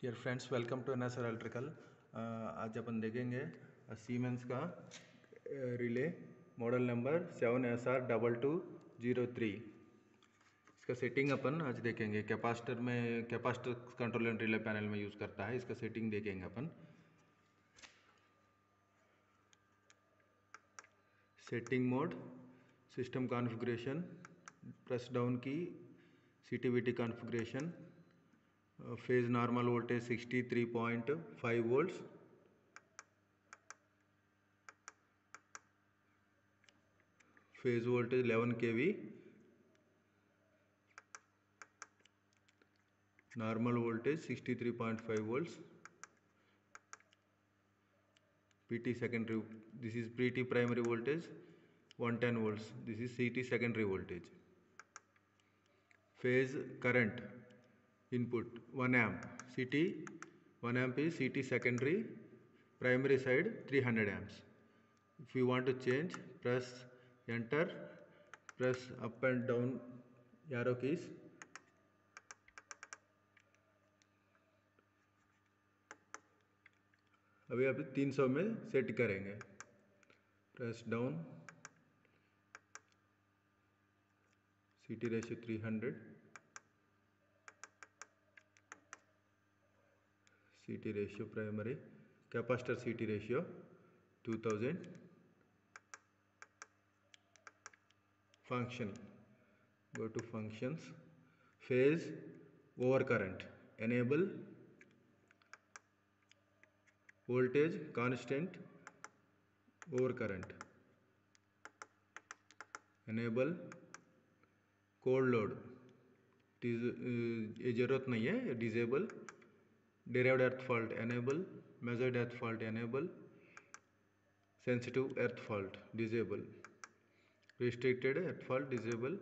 Dear friends, welcome to NSR electrical. आज अपन देखेंगे सीमेंस का रिले मॉडल नंबर 7SR2203। इसका सेटिंग अपन आज देखेंगे। Capacitor control and relay panel में यूज़ करता है। इसका सेटिंग देखेंगे अपन। Setting mode, system configuration, press down key, CTVT configuration, phase normal voltage 63.5 volts, phase voltage 11 kV, normal voltage 63.5 volts, PT secondary, this is PT primary voltage 110 volts, this is CT secondary voltage. Phase current input 1 amp, CT 1 amp is CT secondary, primary side 300 amps. If you want to change, press enter, press up and down arrow keys. अभी 300 में set करेंगे। Press down, CT ratio 300, CT ratio primary, capacitor CT ratio 2000, function, go to functions, phase over current, enable, voltage constant over current, enable, cold load, ये जरूरत नहीं है, disable, derived earth fault enable, measured earth fault enable, sensitive earth fault disable, restricted earth fault disable,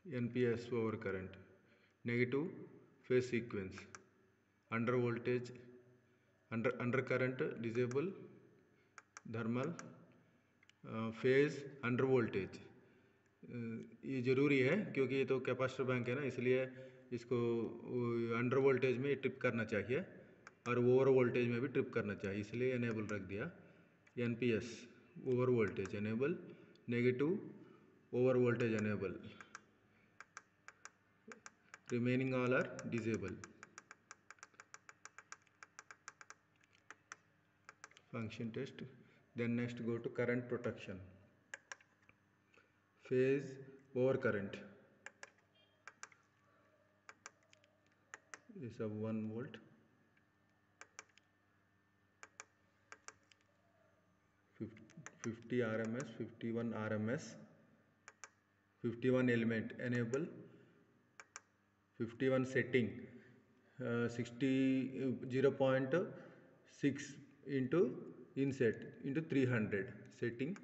NPS over current, negative phase sequence, under voltage, under current disable, thermal, phase under voltage। ये ज़रूरी है क्योंकि ये तो capacitor bank है ना, इसलिए इसको अंडर वोल्टेज में ट्रिप करना चाहिए और ओवर वोल्टेज में भी ट्रिप करना चाहिए, इसलिए एनेबल रख दिया। NPS over voltage enable, negative over voltage enable, remaining all are disable. Function test. Then next go to current protection, phase over current, is of 1 volt, 50 RMS, 51 RMS, 51 element enable, 51 setting, 0.6 into inset into 300 setting,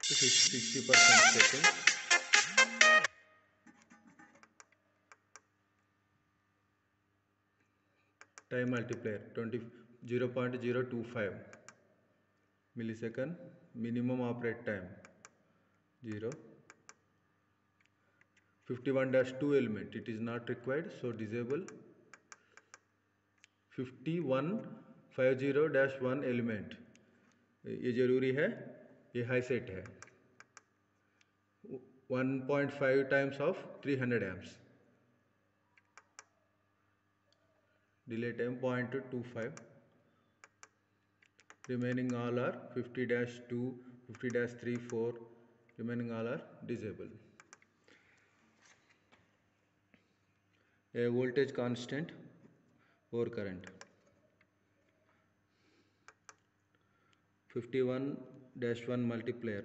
60% setting, time multiplier 0.025 millisecond, minimum operate time 0, 51-2 element, it is not required, so disable. 5150-1 element, ये ज़रूरी है, ये high set है, 1.5 times of 300 amps, delay time 0.25, remaining all are 50-2, 50-3, 4, remaining all are disable. Voltage constant और current 51-1 multiplier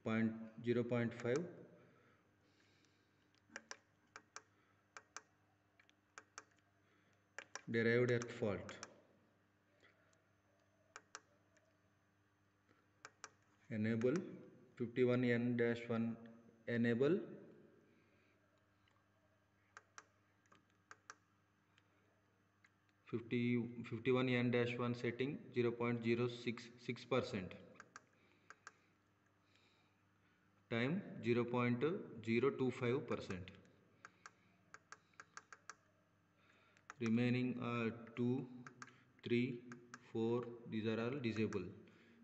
0.5, derived earth fault, enable, 51N-1 enable, 51N-1 setting 0.066%, time 0.025%, remaining 2, 3, 4, these are all disable.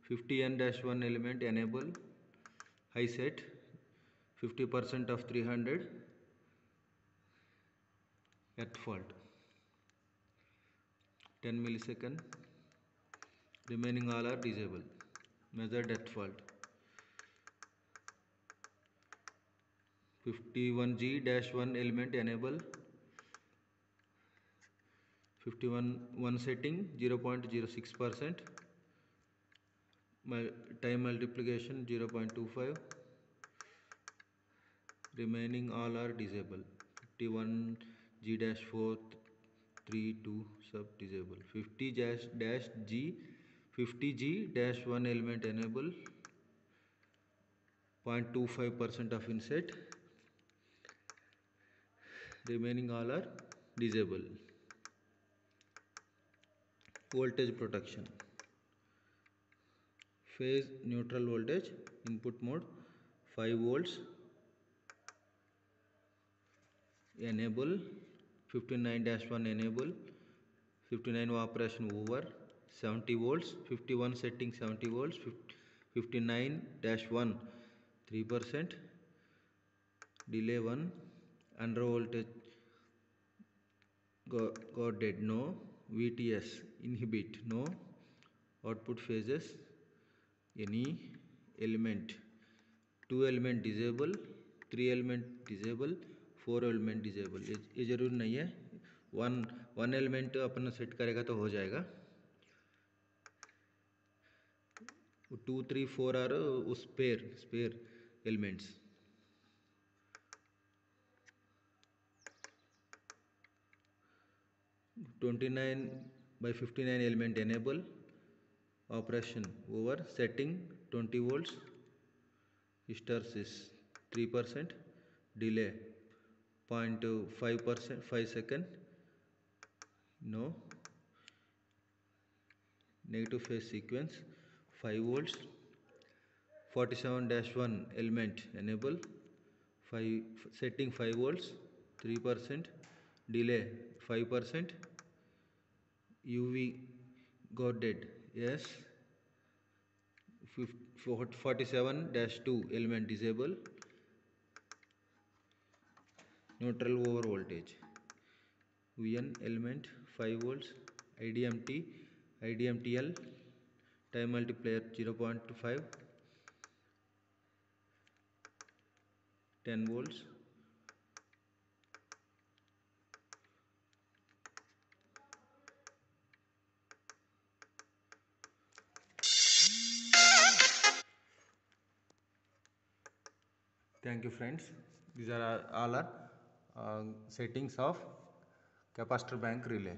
50n-1 element enable high set 50% of 300 at fault 10 millisecond, remaining all are disable. Measured at fault 51G-1 element enable 51 setting 0.06%, time multiplication 0.25, remaining all are disable. 51G-4 3 2 sub disable. 50G-1 element enable 0.25% of inset, remaining all are disable. Voltage protection, phase neutral voltage input mode 5 volts enable, 59-1 enable, 59 operation over, 70 volts, 51 setting 70 volts, 59-1 3%, delay 1, under voltage got dead, no, VTS inhibit, no, output phases any element, 2 element disable, 3 element disable, 4 element disable. ये जरूर नहीं है, one element अपन set करेगा तो हो जाएगा. 2, 3, 4 are उस spare elements. (29 by 59 element enable, operation over, setting 20 volts, hysteresis 3%, delay 0.5%, 5 second, no, negative phase sequence 5 volts, 47-1 element enable, 5 setting 5 volts, 3%, delay 5%, UV got dead, yes. 47-2 element disable, neutral over voltage, VN element 5 volts, IDMTL time multiplier 0.5, 10 volts. Thank you friends. These are all settings of capacitor bank relay.